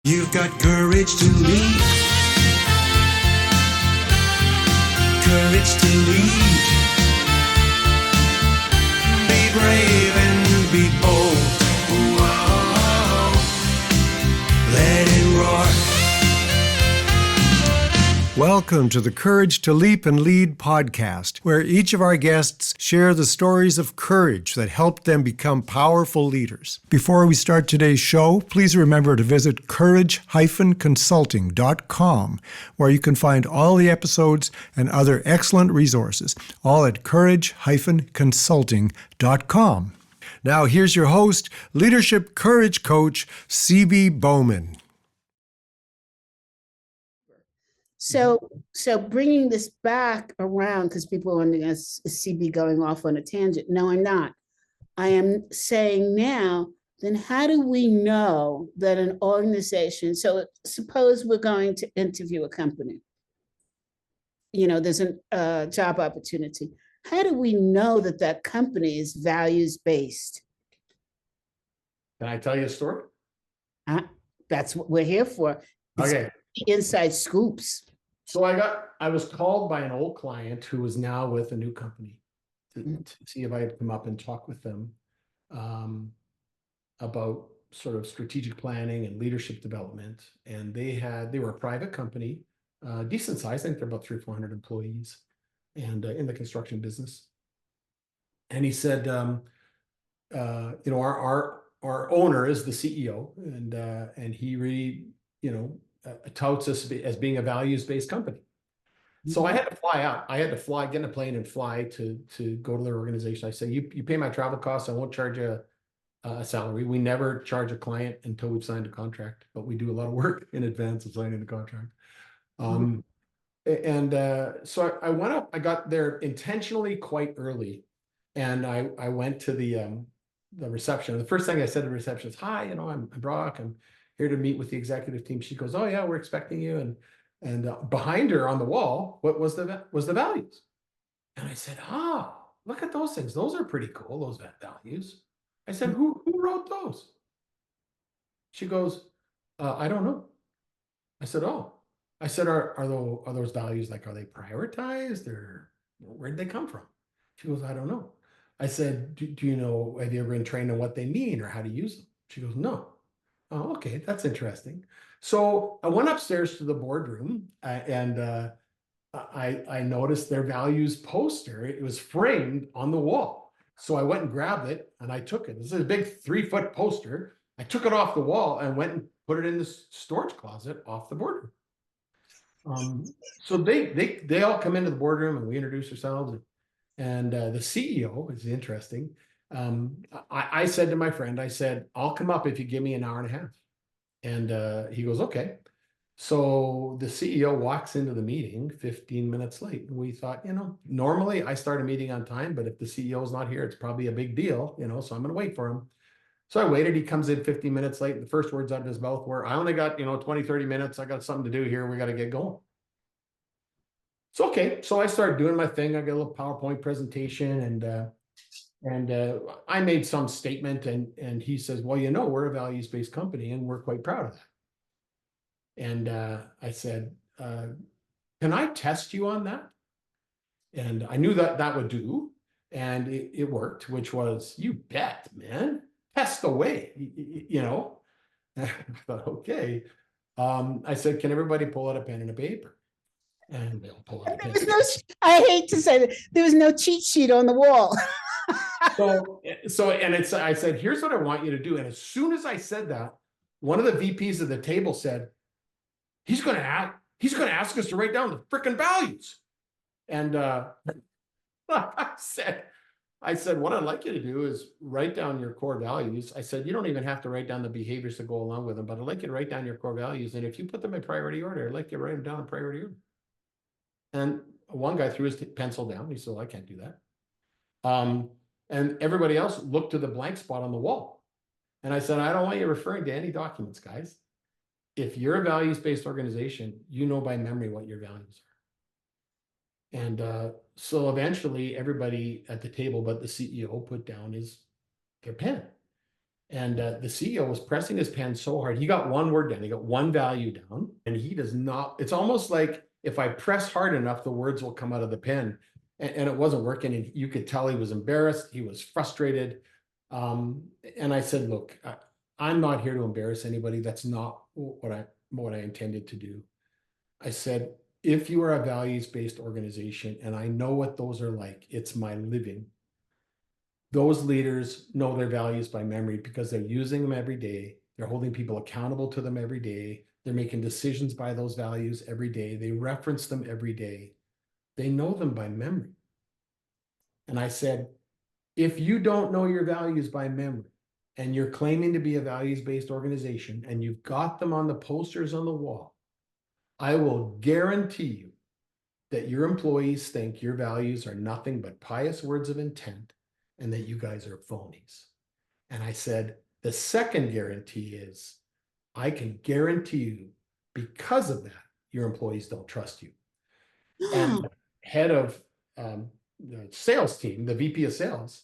You've got courage to lead. Courage to lead. Be brave and be bold. Whoa. Let it roar. Welcome to the Courage to Leap and Lead podcast, where each of our guests share the stories of courage that helped them become powerful leaders. Before we start today's show, please remember to visit courage-consulting.com, where you can find all the episodes and other excellent resources, all at courage-consulting.com. Now here's your host, Leadership Courage Coach, 𝗂𝗵 Bowman. So bringing this back around, because people are wondering, is CB going off on a tangent? No, I'm not. I am saying now, then how do we know that an organization, so suppose we're going to interview a company, there's a job opportunity. How do we know that that company is values-based? Can I tell you a story? That's what we're here for. It's Okay. Inside scoops. So I was called by an old client who was now with a new company to see if I had come up and talk with them about sort of strategic planning and leadership development. And they were a private company, decent size. I think they're about 300 or 400 employees, and in the construction business. And he said, our owner is the CEO, and he really, touts us as being a values-based company. So I had to fly out. I had to get in a plane and fly to go to their organization. I said, you pay my travel costs. I won't charge you a salary. We never charge a client until we've signed a contract, but we do a lot of work in advance of signing the contract. So I went up. I got there intentionally quite early, and I went to the reception. The first thing I said to the reception is, "Hi, I'm Brock. I'm here to meet with the executive team." She goes, "Oh yeah, we're expecting you." And behind her on the wall, what was the values? And I said, "Oh, look at those things. Those are pretty cool. Those values." I said, "Who wrote those?" She goes, "I don't know." I said, "Oh." I said, "Are those values, like, are they prioritized, or where'd they come from?" She goes, "I don't know." I said, do you know, have you ever been trained on what they mean or how to use them?" She goes, "No." "Oh, okay, that's interesting." So I went upstairs to the boardroom, and I noticed their values poster. It was framed on the wall. So I went and grabbed it, and I took it. This is a big 3-foot poster. I took it off the wall and went and put it in the storage closet off the boardroom. So they all come into the boardroom, and we introduce ourselves. And the CEO is interesting. I said to my friend, I said, "I'll come up if you give me an hour and a half." And he goes, "Okay." So the CEO walks into the meeting 15 minutes late. And we thought, normally I start a meeting on time, but if the CEO is not here, it's probably a big deal, so I'm going to wait for him. So I waited. He comes in 15 minutes late. And the first words out of his mouth were, "I only got, 20, 30 minutes. I got something to do here. We got to get going." So, okay. So I started doing my thing. I got a little PowerPoint presentation, and I made some statement, and he says, "Well, we're a values-based company, and we're quite proud of that." And I said, "Can I test you on that?" And I knew that would do, and it worked, which was, "You bet, man, test away." I thought, okay. I said, "Can everybody pull out a pen and a paper?" And they'll pull out a pen. I hate to say that, there was no cheat sheet on the wall. I said, "Here's what I want you to do." And as soon as I said that, one of the VPs of the table said, he's going to ask us to write down the freaking values. And I said, "What I'd like you to do is write down your core values." I said, "You don't even have to write down the behaviors that go along with them, but I'd like you to write down your core values. And if you put them in priority order, I'd like you to write them down in priority order." And one guy threw his pencil down. He said, "I can't do that." And everybody else looked to the blank spot on the wall. And I said, "I don't want you referring to any documents, guys. If you're a values-based organization, you know by memory what your values are." And so eventually everybody at the table but the CEO put down their pen. And the CEO was pressing his pen so hard. He got one word down. He got one value down. And he does not, it's almost like if I press hard enough, the words will come out of the pen. And it wasn't working. And you could tell he was embarrassed. He was frustrated. And I said, look, I'm not here to embarrass anybody. That's not what I intended to do. I said, if you are a values-based organization, and I know what those are like, it's my living. Those leaders know their values by memory because they're using them every day. They're holding people accountable to them every day. They're making decisions by those values every day. They reference them every day. They know them by memory. And I said, if you don't know your values by memory and you're claiming to be a values-based organization and you've got them on the posters on the wall, I will guarantee you that your employees think your values are nothing but pious words of intent and that you guys are phonies. And I said, the second guarantee is I can guarantee you because of that, your employees don't trust you. And the head of the sales team, the VP of sales,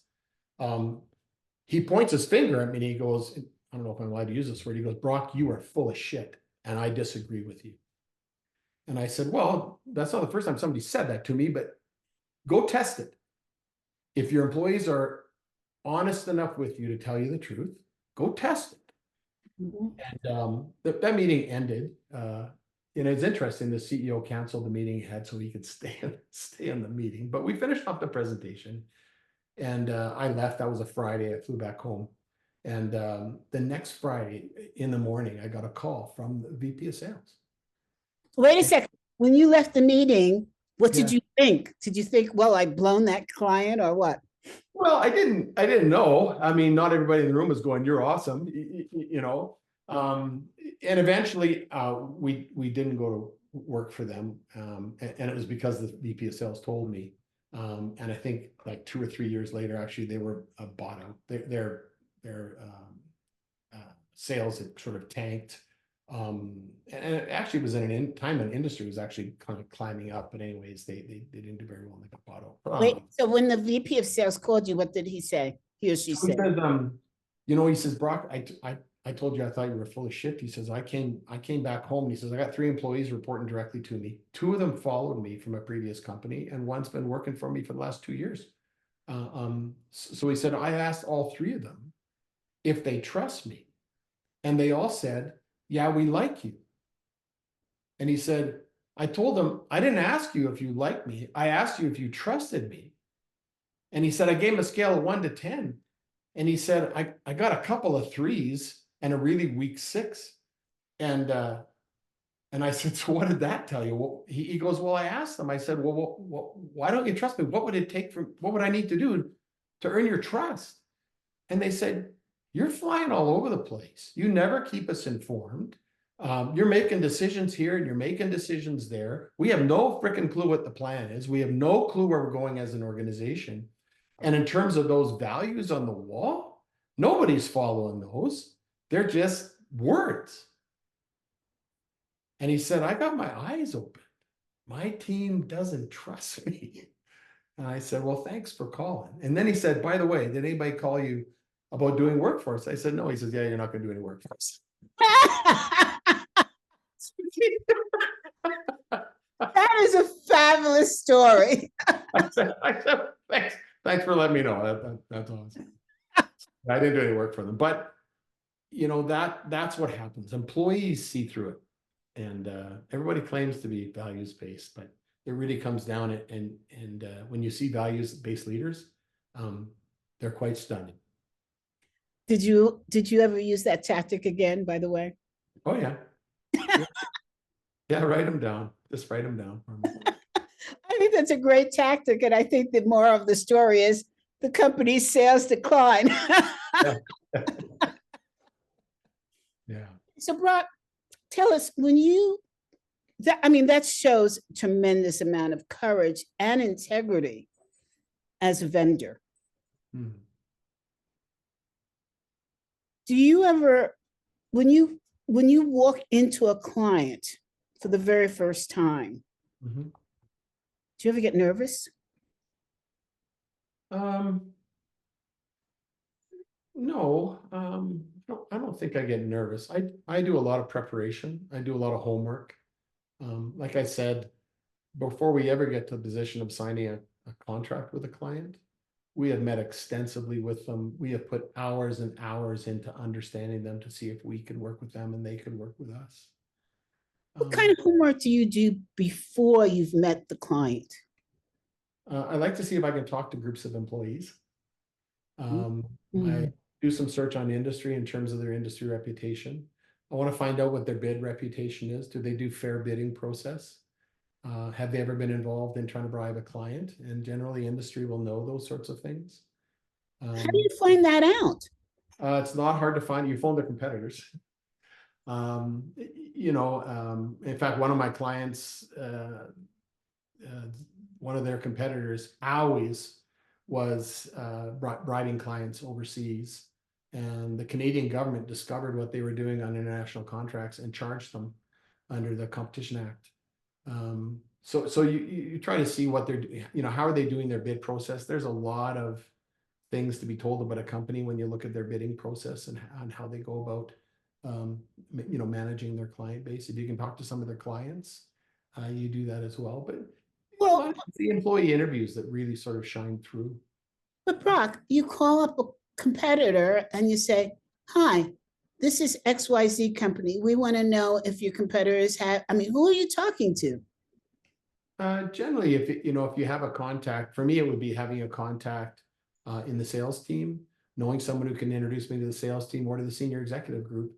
he points his finger at me and he goes, I don't know if I'm allowed to use this word. He goes, Brock, you are full of shit. And I disagree with you. And I said, well, that's not the first time somebody said that to me, but go test it. If your employees are honest enough with you to tell you the truth, go test it. And that meeting ended. And it's interesting, the CEO canceled the meeting he had so he could stay in the meeting. But we finished off the presentation. And I left. That was a Friday. I flew back home. And the next Friday in the morning, I got a call from the VP of sales. Wait a second. When you left the meeting, what did you think? Did you think, well, I've blown that client or what? Well, I didn't know. I mean, not everybody in the room was going, you're awesome, you know. And eventually we didn't go to work for them. And it was because the VP of sales told me. And I think like 2 or 3 years later, actually, they were bought out. Their sales had sort of tanked. And it actually was in an time when industry was actually kind of climbing up. But anyways, they didn't do very well and they got bought out. Wait, so when the VP of sales called you, what did he say? He or she So he said? says, you know, he says, Brock, I told you I thought you were full of shit. He says, I came back home. And he says, I got 3 employees reporting directly to me. 2 of them followed me from a previous company, and one's been working for me for the last 2 years. So he said, I asked all 3 of them if they trust me. And they all said, yeah, we like you. And he said, I told them, I didn't ask you if you liked me. I asked you if you trusted me. And he said, I gave him a scale of 1 to 10. And he said, I got a couple of 3s and a really weak 6. And I said, so what did that tell you? Well, he goes, well, I asked them. I said, well, why don't you trust me? What would it take what would I need to do to earn your trust? And they said, you're flying all over the place. You never keep us informed. You're making decisions here and you're making decisions there. We have no freaking clue what the plan is. We have no clue where we're going as an organization. And in terms of those values on the wall, nobody's following those. They're just words. And he said, I got my eyes open. My team doesn't trust me. And I said, well, thanks for calling. And then he said, by the way, did anybody call you about doing work for us? I said, no. He says, yeah, you're not going to do any work for us. That is a fabulous story. I said, thanks for letting me know. That's awesome. I didn't do any work for them. But, you know, that's what happens. Employees see through it. And everybody claims to be values-based, but it really comes down and when you see values-based leaders, they're quite stunning. Did you ever use that tactic again, by the way? Oh, yeah. Yeah, write them down. Just write them down. I think that's a great tactic. And I think the moral of the story is the company's sales decline. Yeah. Yeah. So Brock, tell us, that shows tremendous amount of courage and integrity as a vendor. Hmm. Do you ever, when you walk into a client for the very first time, Mm-hmm. do you ever get nervous? No, I don't think I get nervous. I do a lot of preparation. I do a lot of homework. Like I said, before we ever get to the position of signing a contract with a client, we have met extensively with them. We have put hours and hours into understanding them to see if we could work with them and they could work with us. What kind of homework do you do before you've met the client? I like to see if I can talk to groups of employees. I do some search on industry in terms of their industry reputation. I want to find out what their bid reputation is. Do they do fair bidding process? Have they ever been involved in trying to bribe a client? And generally industry will know those sorts of things. How do you find that out? It's not hard to find. You phone their competitors. In fact, one of my clients, one of their competitors always was bribing clients overseas, and the Canadian government discovered what they were doing on international contracts and charged them under the Competition Act. So you try to see what they're, how are they doing their bid process? There's a lot of things to be told about a company when you look at their bidding process and how they go about, managing their client base. If you can talk to some of their clients, you do that as well. But Well, it's the employee interviews that really sort of shine through. but Brock, you call up a competitor and you say, hi, this is XYZ company. We want to know if your competitors have, who are you talking to? Generally, if you have a contact, for me, it would be having a contact in the sales team, knowing someone who can introduce me to the sales team or to the senior executive group.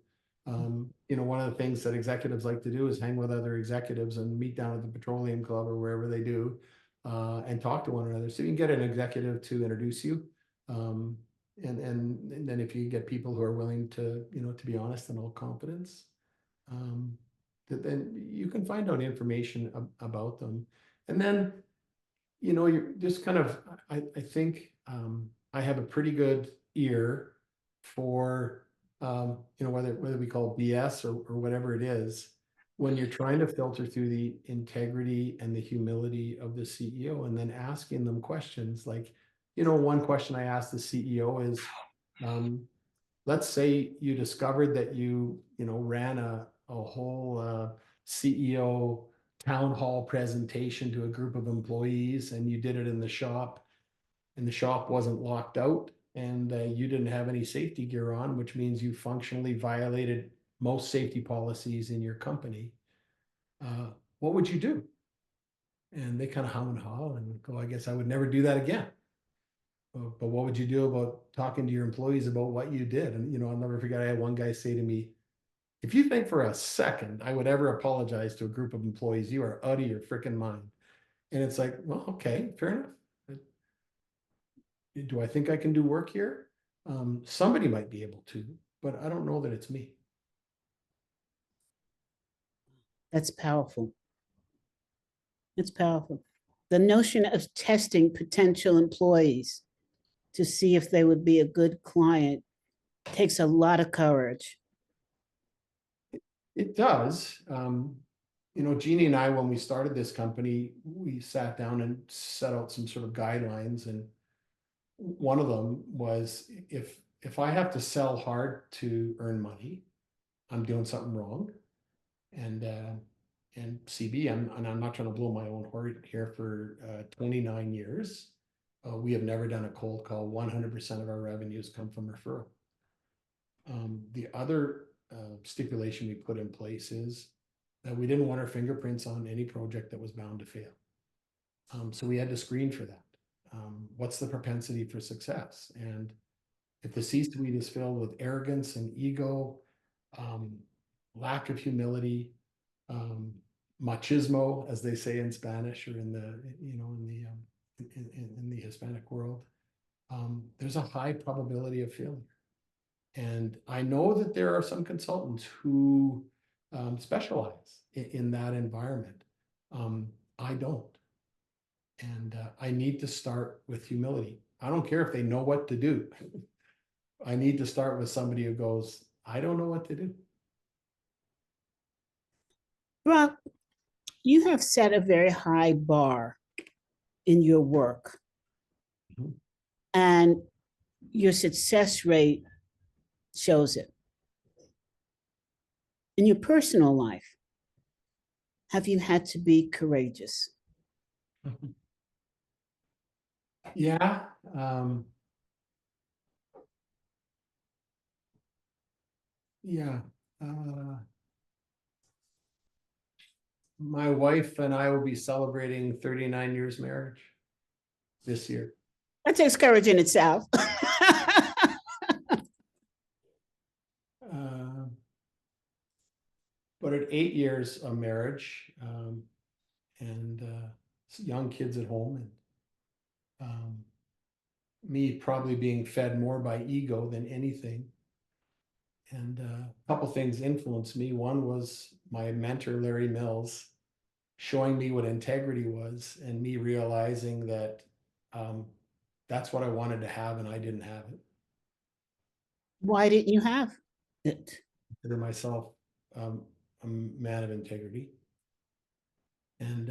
One of the things that executives like to do is hang with other executives and meet down at the petroleum club or wherever they do, and talk to one another. So you can get an executive to introduce you. And then if you get people who are willing to, to be honest in all confidence, then you can find out information about them. And then, you're just kind of, I think I have a pretty good ear for, whether we call BS or whatever it is, when you're trying to filter through the integrity and the humility of the CEO, and then asking them questions like, one question I asked the CEO is, let's say you discovered that you ran a whole CEO town hall presentation to a group of employees, and you did it in the shop, and the shop wasn't locked out, and you didn't have any safety gear on, which means you functionally violated most safety policies in your company. What would you do? And they kind of hum and haw and go, I guess I would never do that again. But what would you do about talking to your employees about what you did? And, I'll never forget, I had one guy say to me, if you think for a second I would ever apologize to a group of employees, you are out of your freaking mind. And it's like, well, okay, fair enough. Do I think I can do work here? Somebody might be able to, but I don't know that it's me. That's powerful. It's powerful. The notion of testing potential employees to see if they would be a good client takes a lot of courage. It does. Jeannie and I, when we started this company, we sat down and set out some sort of guidelines. And one of them was, if I have to sell hard to earn money, I'm doing something wrong. And CB, I'm not trying to blow my own horn here, for 29 years. We have never done a cold call. 100% of our revenues come from referral. The other stipulation we put in place is that we didn't want our fingerprints on any project that was bound to fail. So we had to screen for that. What's the propensity for success? And if the C-suite is filled with arrogance and ego, lack of humility, machismo, as they say in Spanish, or in the Hispanic world, there's a high probability of failure. And I know that there are some consultants who specialize in that environment. I don't. And I need to start with humility. I don't care if they know what to do. I need to start with somebody who goes, I don't know what to do. Brock, you have set a very high bar in your work. And your success rate shows it. In your personal life, have you had to be courageous? Yeah. Yeah. My wife and I will be celebrating 39 years marriage this year. That takes courage in itself. But at 8 years of marriage, and young kids at home, and me probably being fed more by ego than anything. And a couple things influenced me. One was my mentor, Larry Mills, showing me what integrity was, and me realizing that that's what I wanted to have, and I didn't have it. Why didn't you have it? I consider myself a man of integrity, and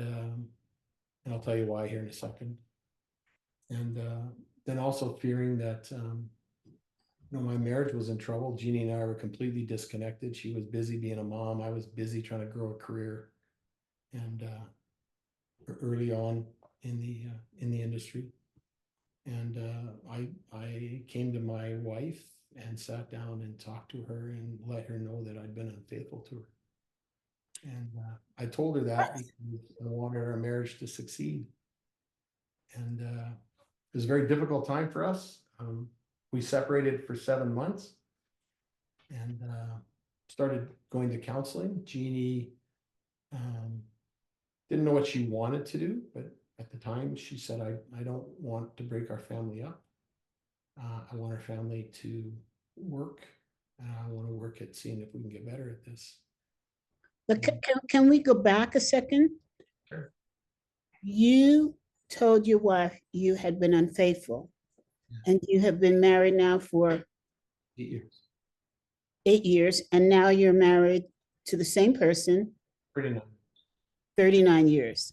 I'll tell you why here in a second. And then also fearing that my marriage was in trouble. Jeannie and I were completely disconnected. She was busy being a mom. I was busy trying to grow a career, and early on in the industry. And I came to my wife and sat down and talked to her and let her know that I'd been unfaithful to her. And I told her that because I wanted our marriage to succeed. And it was a very difficult time for us. We separated for 7 months and started going to counseling. Jeannie didn't know what she wanted to do, but at the time she said, I don't want to break our family up. I want our family to work, and I want to work at seeing if we can get better at this. But can we go back a second? Sure. You told your wife you had been unfaithful, and you have been married now for 8 years. 8 years, and now you're married to the same person, 39. 39 years.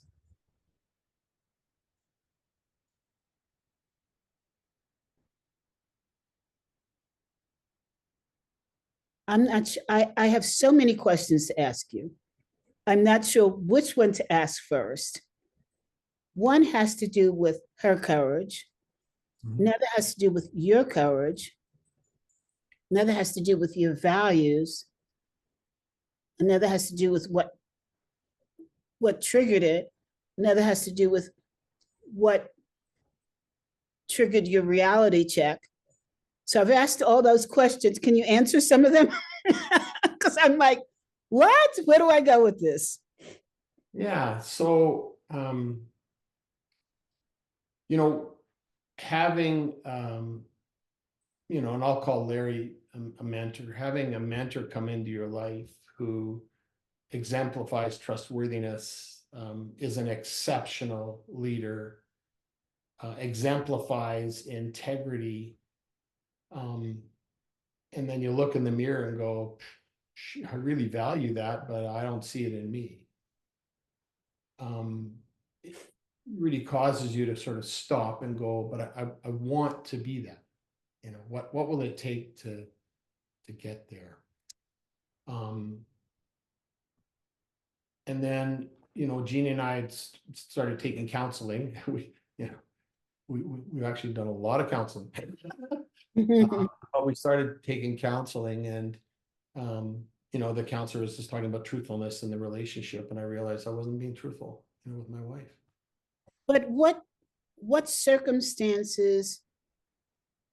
I'm not sure, I have so many questions to ask you. I'm not sure which one to ask first. One has to do with her courage. Another has to do with your courage. Another has to do with your values. Another has to do with what triggered it. Another has to do with what triggered your reality check. So I've asked all those questions. Can you answer some of them? Because I'm like, what? Where do I go with this? Yeah. So, having, and I'll call Larry a mentor, having a mentor come into your life who exemplifies trustworthiness, is an exceptional leader, exemplifies integrity. And then you look in the mirror and go, I really value that, but I don't see it in me. It really causes you to sort of stop and go, but I want to be that. What will it take to get there? And then, Jeannie and I started taking counseling. We've actually done a lot of counseling. We started taking counseling, and the counselor was just talking about truthfulness in the relationship, and I realized I wasn't being truthful, with my wife. But what circumstances,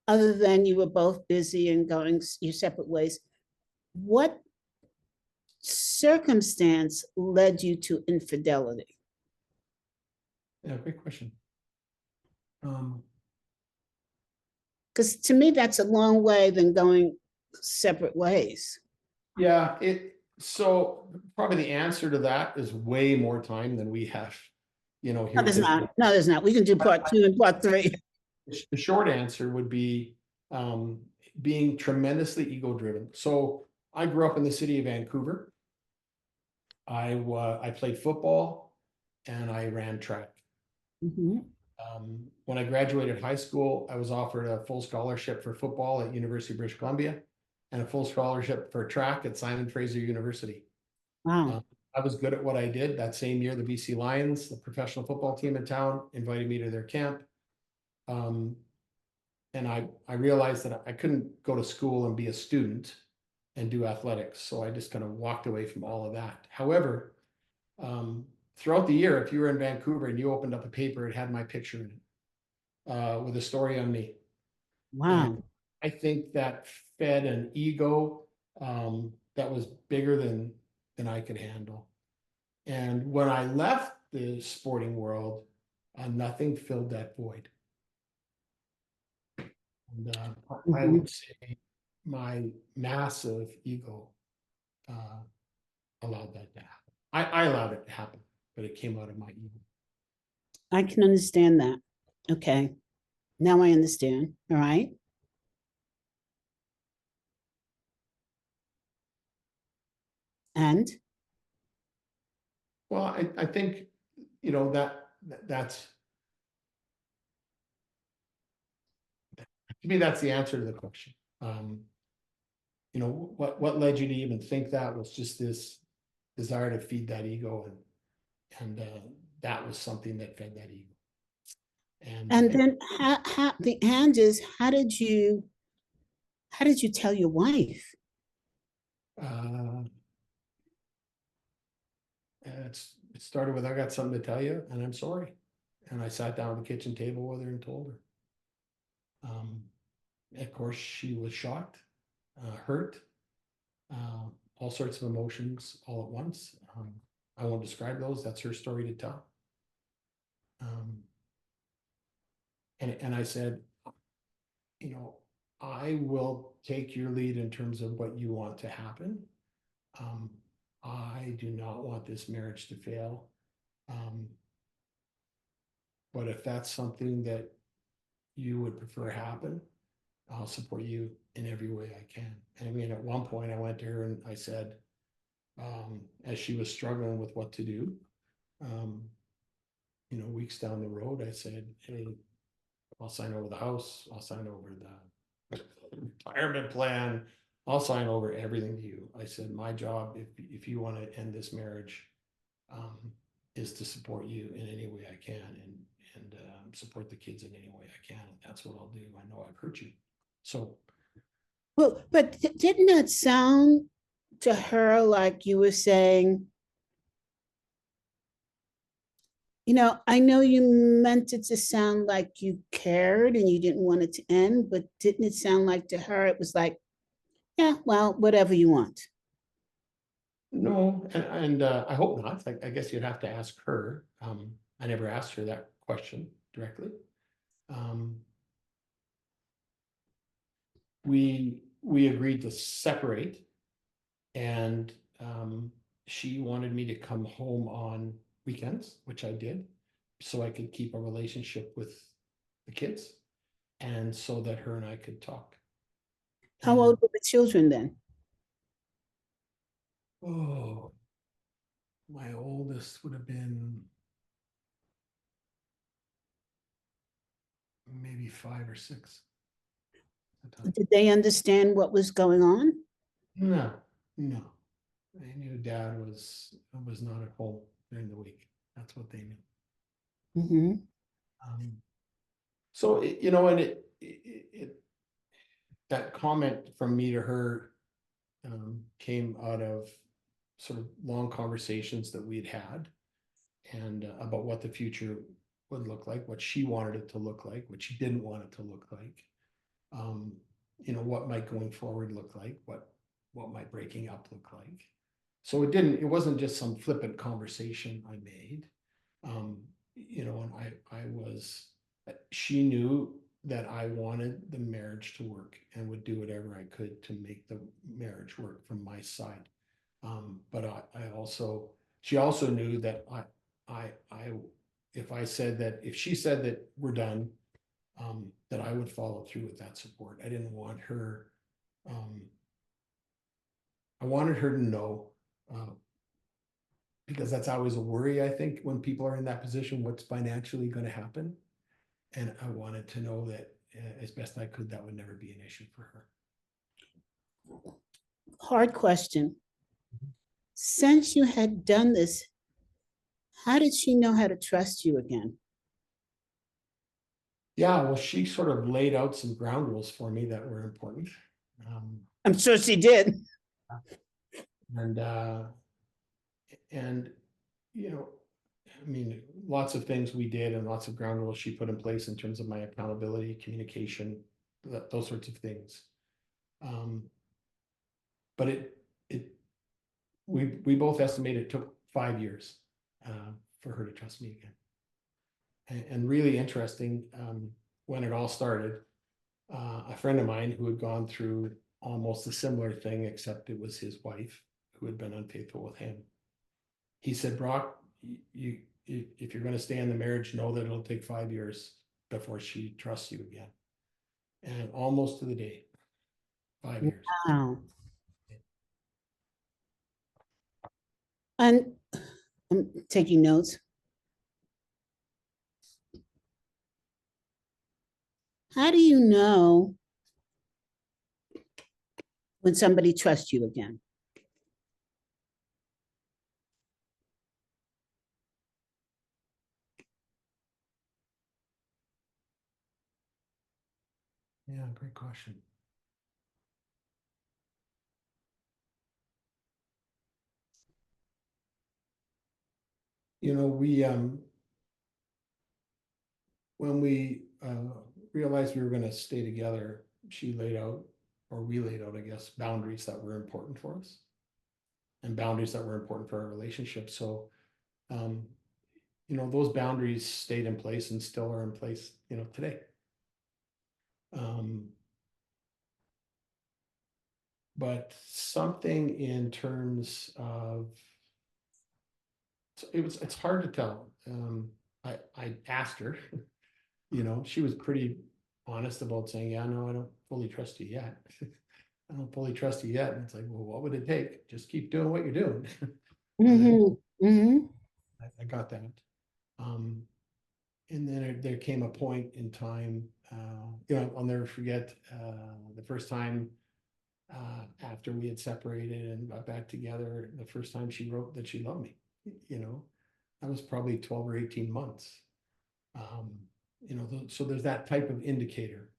other than you were both busy and going your separate ways, what circumstance led you to infidelity? Yeah, great question. Because to me, that's a long way than going separate ways. Yeah, so probably the answer to that is way more time than we have, here. No, there's not. No, there's not. We can do part 2 and part 3. The short answer would be being tremendously ego-driven. So I grew up in the city of Vancouver. I played football and I ran track. When I graduated high school, I was offered a full scholarship for football at University of British Columbia, and a full scholarship for track at Simon Fraser University. Wow. I was good at what I did. That same year, the BC Lions, the professional football team in town, invited me to their camp. And I realized that I couldn't go to school and be a student and do athletics. So I just kind of walked away from all of that. However, throughout the year, if you were in Vancouver and you opened up a paper, it had my picture in it with a story on me. Wow. And I think that fed an ego that was bigger than I could handle. And when I left the sporting world, nothing filled that void. And I would say my massive ego allowed that to happen. I allowed it to happen, but it came out of my ego. I can understand that. Okay. Now I understand. All right. And Well, I think, you know, that's to me, that's the answer to the question. You know, what led you to even think that was just this desire to feed that ego, and that was something that fed that ego. and then how the and is how did you tell your wife? It started with, I got something to tell you and I'm sorry. And I sat down at the kitchen table with her and told her. Of course, she was shocked, hurt, all sorts of emotions all at once. I won't describe those. That's her story to tell. And I said, you know, I will take your lead in terms of what you want to happen. I do not want this marriage to fail. But if that's something that you would prefer happen, I'll support you in every way I can. And I mean, at one point I went to her and I said, as she was struggling with what to do, you know, weeks down the road, I said, hey, I'll sign over the house. I'll sign over the retirement plan. I'll sign over everything to you. I said, my job, if you want to end this marriage, is to support you in any way I can, and support the kids in any way I can. And that's what I'll do. I know I've hurt you. So. Well, but didn't that sound to her like you were saying, you know, I know you meant it to sound like you cared and you didn't want it to end, but didn't it sound like to her it was like, yeah, well, whatever you want? No, and I hope not. I guess you'd have to ask her. I never asked her that question directly. We agreed to separate, and she wanted me to come home on weekends, which I did, so I could keep a relationship with the kids, and so that her and I could talk. How old were the children then? Oh, my oldest would have been maybe 5 or 6. Did they understand what was going on? No. They knew Dad was not at home during the week. That's what they knew. Mm-hmm. So you know, and it that comment from me to her came out of sort of long conversations that we'd had, and about what the future would look like, what she wanted it to look like, what she didn't want it to look like. You know, what might going forward look like, what might breaking up look like. So it wasn't just some flippant conversation I made. You know, and she knew that I wanted the marriage to work and would do whatever I could to make the marriage work from my side. But she also knew that if she said that we're done, that I would follow through with that support. I didn't want her, I wanted her to know, because that's always a worry, I think, when people are in that position, what's financially going to happen. And I wanted to know that as best I could, that would never be an issue for her. hard question. Since you had done this, how did she know how to trust you again? Yeah, well, she sort of laid out some ground rules for me that were important. I'm sure she did. And you know, I mean, lots of things we did and lots of ground rules she put in place in terms of my accountability, communication, those sorts of things. But we both estimate it took 5 years for her to trust me again. And really interesting, when it all started, a friend of mine who had gone through almost a similar thing, except it was his wife who had been unfaithful with him. He said, Brock, if you're going to stay in the marriage, know that it'll take 5 years before she trusts you again. And almost to the day, 5 years. Wow. And I'm taking notes. How do you know when somebody trusts you again? Yeah, great question. You know, when we realized we were going to stay together, she laid out, or we laid out, I guess, boundaries that were important for us and boundaries that were important for our relationship. So, you know, those boundaries stayed in place and still are in place, you know, today. But something in terms of, it's hard to tell. I asked her, you know, she was pretty honest about saying, yeah, no, I don't fully trust you yet. I don't fully trust you yet. And it's like, well, what would it take? Just keep doing what you're doing. I got that. And then there came a point in time, you know, I'll never forget the first time after we had separated and got back together, the first time she wrote that she loved me, you know, that was probably 12 or 18 months. You know, so there's that type of indicator.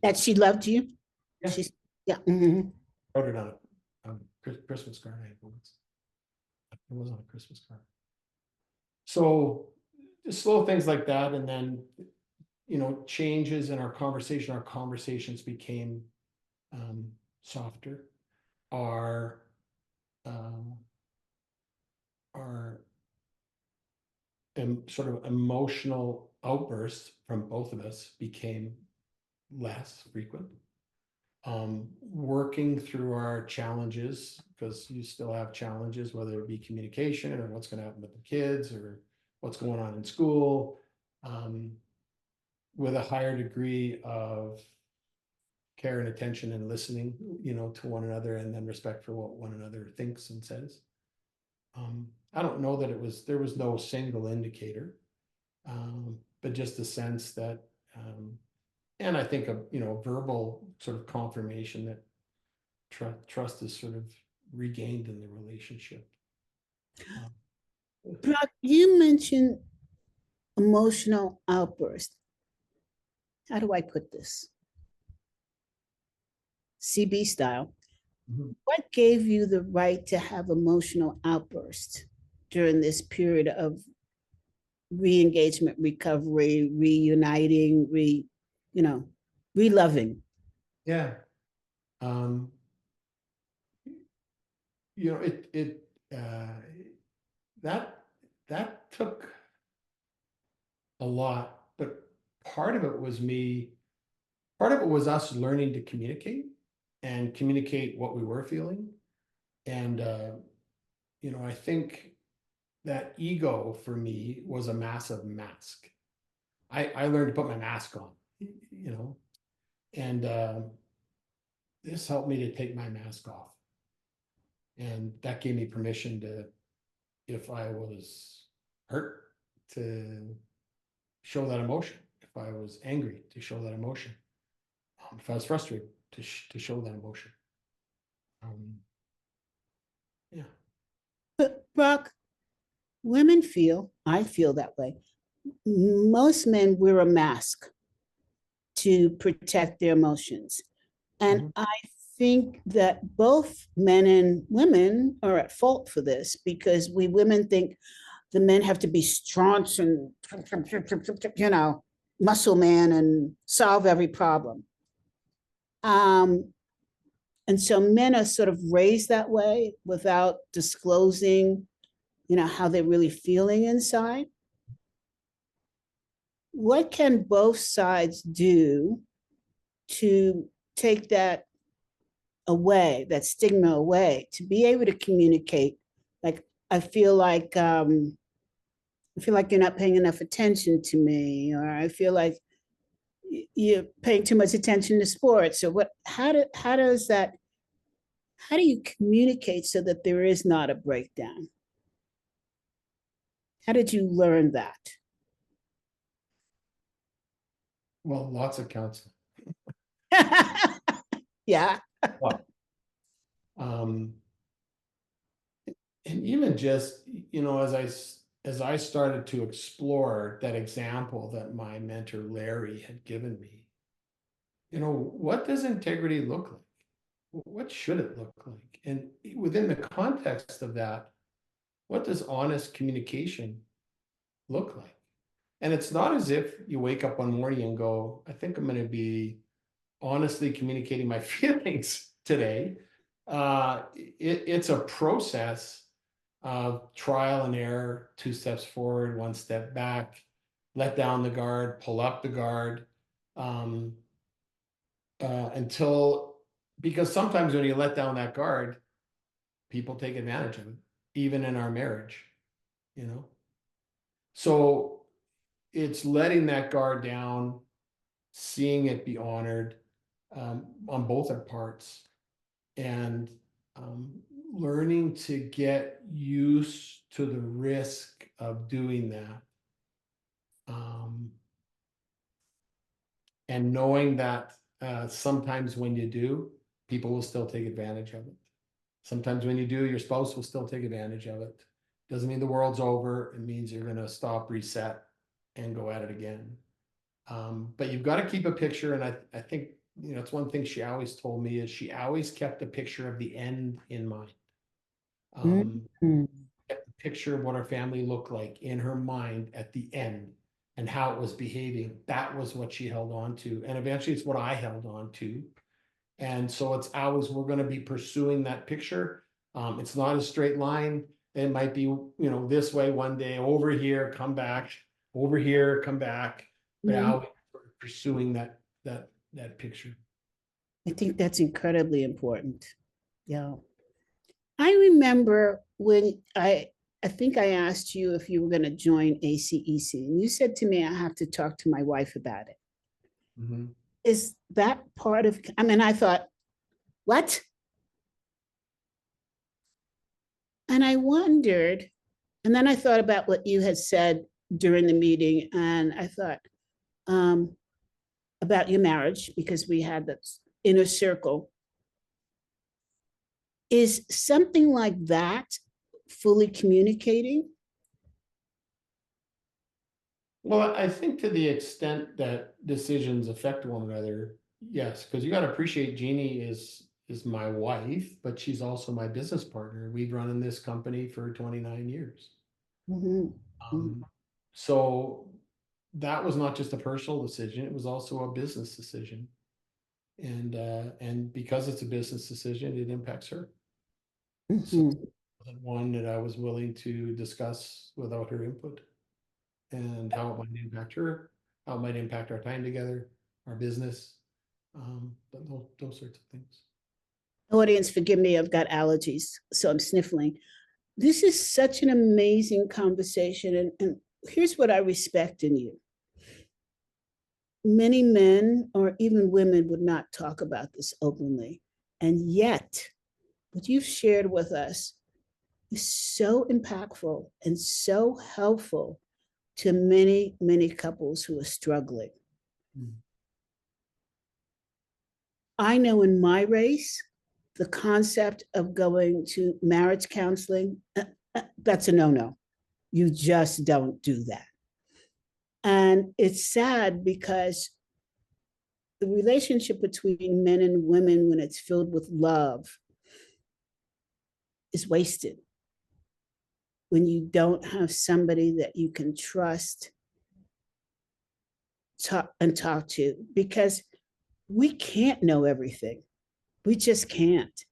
That she loved you? Yeah. She's, yeah. Wrote it on a Christmas card. It was on a Christmas card. So just little things like that. And then, you know, changes in our conversations became softer. Our sort of emotional outbursts from both of us became less frequent. Working through our challenges, because you still have challenges, whether it be communication or what's going to happen with the kids or what's going on in school, with a higher degree of care and attention and listening, you know, to one another, and then respect for what one another thinks and says. I don't know that there was no single indicator, but just a sense that, and I think you know, verbal sort of confirmation that trust is sort of regained in the relationship. Brock, you mentioned emotional outburst. How do I put this? CB style. What gave you the right to have emotional outbursts during this period of re-engagement, recovery, reuniting, reloving? Yeah. You know, that took a lot, but part of it was us learning to communicate what we were feeling. And, you know, I think that ego for me was a massive mask. I learned to put my mask on, you know, and this helped me to take my mask off. And that gave me permission to, if I was hurt, to show that emotion. If I was angry, to show that emotion. If I was frustrated, to show that emotion. Yeah. But Brock, I feel that way. Most men wear a mask to protect their emotions. And I think that both men and women are at fault for this because we women think the men have to be staunch and, muscle man and solve every problem. And so men are sort of raised that way without disclosing, how they're really feeling inside. What can both sides do to take that away, that stigma away, to be able to communicate? Like, I feel like you're not paying enough attention to me, or I feel like you're paying too much attention to sports, or what? How do you communicate so that there is not a breakdown? How did you learn that? Well, lots of counseling. Yeah. And even just, as I started to explore that example that my mentor Larry had given me, what does integrity look like? What should it look like? And within the context of that, what does honest communication look like? And it's not as if you wake up one morning and go, I think I'm going to be honestly communicating my feelings today. It's a process of trial and error, 2 steps forward, 1 step back, let down the guard, pull up the guard, because sometimes when you let down that guard, people take advantage of it, even in our marriage, So it's letting that guard down, seeing it be honored on both our parts, and learning to get used to the risk of doing that. And knowing that sometimes when you do, people will still take advantage of it. Sometimes when you do, your spouse will still take advantage of it. Doesn't mean the world's over. It means you're going to stop, reset, and go at it again. But you've got to keep a picture. And I think, it's one thing she always told me is she always kept a picture of the end in mind. Kept the picture of what our family looked like in her mind at the end and how it was behaving. That was what she held on to. And eventually it's what I held on to. And so it's always, we're going to be pursuing that picture. It's not a straight line. It might be, this way one day, over here, come back, over here, come back. But always pursuing that picture. I think that's incredibly important. Yeah. I remember when I think I asked you if you were going to join ACEC, and you said to me, I have to talk to my wife about it. Is that part of, I thought, what? And I wondered, and then I thought about what you had said during the meeting, and I thought about your marriage, because we had this inner circle. Is something like that fully communicating? Well, I think to the extent that decisions affect one another, yes, because you got to appreciate Jeannie is my wife, but she's also my business partner. We've run in this company for 29 years. So that was not just a personal decision, it was also a business decision. And because it's a business decision, it impacts her. So one that I was willing to discuss without her input, and how it might impact her, how it might impact our time together, our business, but those sorts of things. Audience, forgive me, I've got allergies, so I'm sniffling. This is such an amazing conversation, and here's what I respect in you. Many men or even women would not talk about this openly, and yet what you've shared with us is so impactful and so helpful to many, many couples who are struggling. I know in my race, the concept of going to marriage counseling, that's a no-no. You just don't do that. And it's sad because the relationship between men and women, when it's filled with love, is wasted. When you don't have somebody that you can trust and talk to, because we can't know everything. We just can't.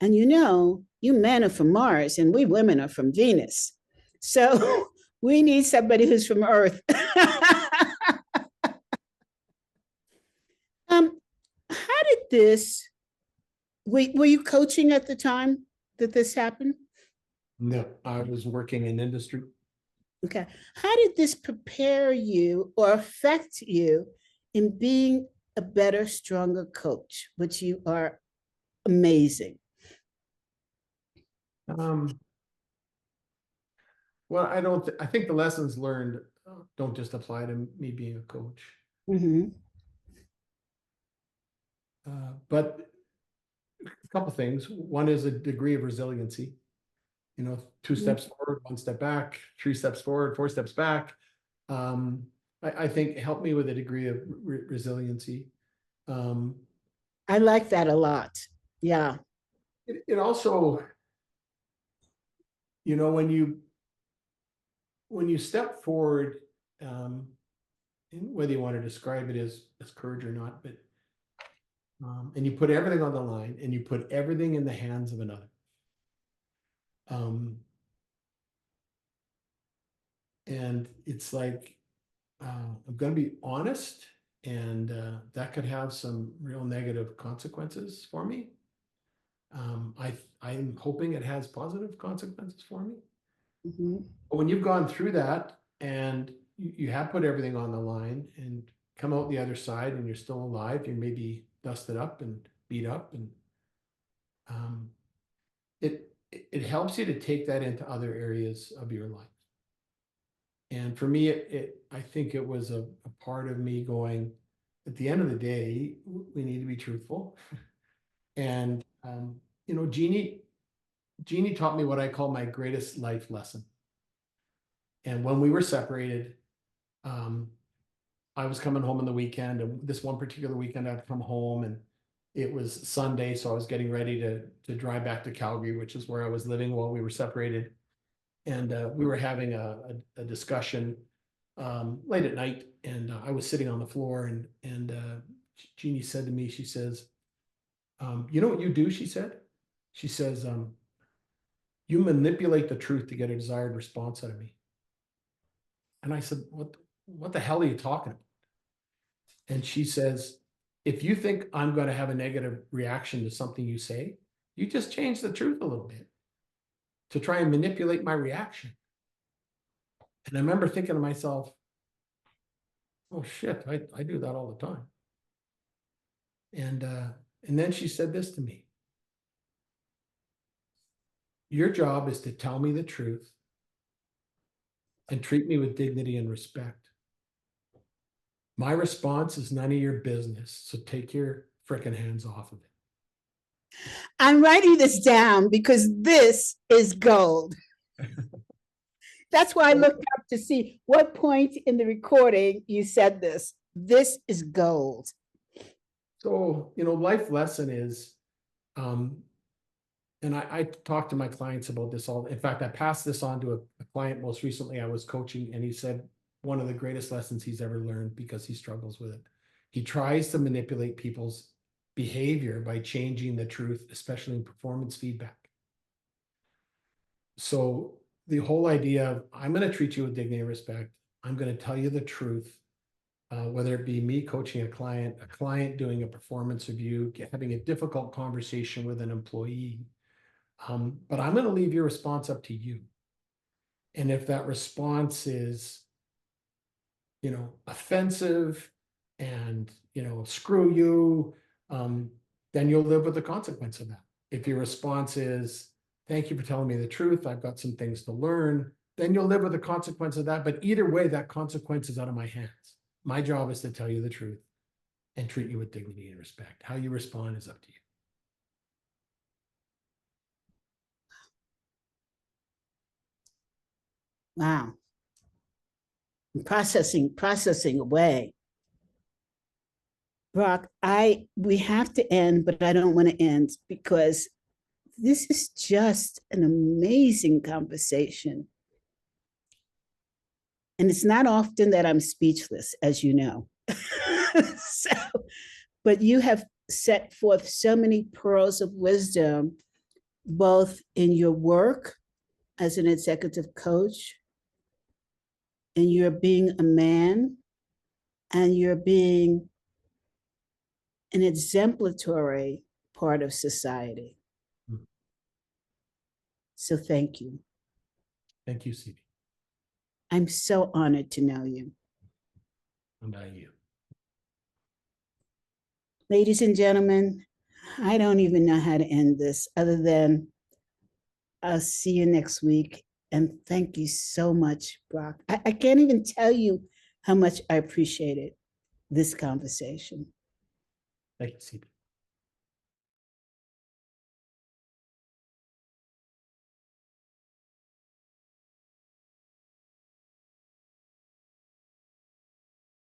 And you men are from Mars and we women are from Venus. So we need somebody who's from Earth. How did this, were you coaching at the time that this happened? No, I was working in industry. Okay. How did this prepare you or affect you in being a better, stronger coach, which you are amazing? Well, I think the lessons learned don't just apply to me being a coach. Mm-hmm. But a couple things. One is a degree of resiliency. 2 steps forward, 1 step back, 3 steps forward, 4 steps back. I think it helped me with a degree of resiliency. I like that a lot. Yeah. It also, when you step forward, and whether you want to describe it as courage or not, but and you put everything on the line and you put everything in the hands of another. And it's like, I'm going to be honest, and that could have some real negative consequences for me. I'm hoping it has positive consequences for me. Mm-hmm. But when you've gone through that and you have put everything on the line and come out the other side and you're still alive, you're maybe dusted up and beat up, and it helps you to take that into other areas of your life. And for me, I think it was a part of me going, at the end of the day, we need to be truthful. And, Jeannie taught me what I call my greatest life lesson. And when we were separated, I was coming home on the weekend, and this one particular weekend I'd come home and it was Sunday. So I was getting ready to drive back to Calgary, which is where I was living while we were separated. And we were having a discussion late at night, and I was sitting on the floor, and Jeannie said to me, she says, you know what you do? She says, you manipulate the truth to get a desired response out of me. And I said, what the hell are you talking about? And she says, if you think I'm going to have a negative reaction to something you say, you just change the truth a little bit to try and manipulate my reaction. And I remember thinking to myself, oh shit, I do that all the time. And then she said this to me: your job is to tell me the truth and treat me with dignity and respect. My response is none of your business, so take your frickin' hands off of it. I'm writing this down because this is gold. That's why I looked up to see what point in the recording you said this. This is gold. So, life lesson is, and I talk to my clients about this all. In fact, I passed this on to a client most recently I was coaching, and he said one of the greatest lessons he's ever learned, because he struggles with it. He tries to manipulate people's behavior by changing the truth, especially in performance feedback. So the whole idea of, I'm going to treat you with dignity and respect. I'm going to tell you the truth, whether it be me coaching a client doing a performance review, having a difficult conversation with an employee. But I'm going to leave your response up to you. And if that response is, offensive and, screw you, then you'll live with the consequence of that. If your response is, thank you for telling me the truth, I've got some things to learn, then you'll live with the consequence of that. But either way, that consequence is out of my hands. My job is to tell you the truth and treat you with dignity and respect. How you respond is up to you. Wow. I'm processing away. Brock, we have to end, but I don't want to end because this is just an amazing conversation. And it's not often that I'm speechless, as you know. But you have set forth so many pearls of wisdom, both in your work as an executive coach, and you're being a man, and you're being an exemplary part of society. So thank you. Thank you, CB. I'm so honored to know you. And you. Ladies and gentlemen, I don't even know how to end this other than I'll see you next week. And thank you so much, Brock. I can't even tell you how much I appreciated this conversation. Thank you, CB.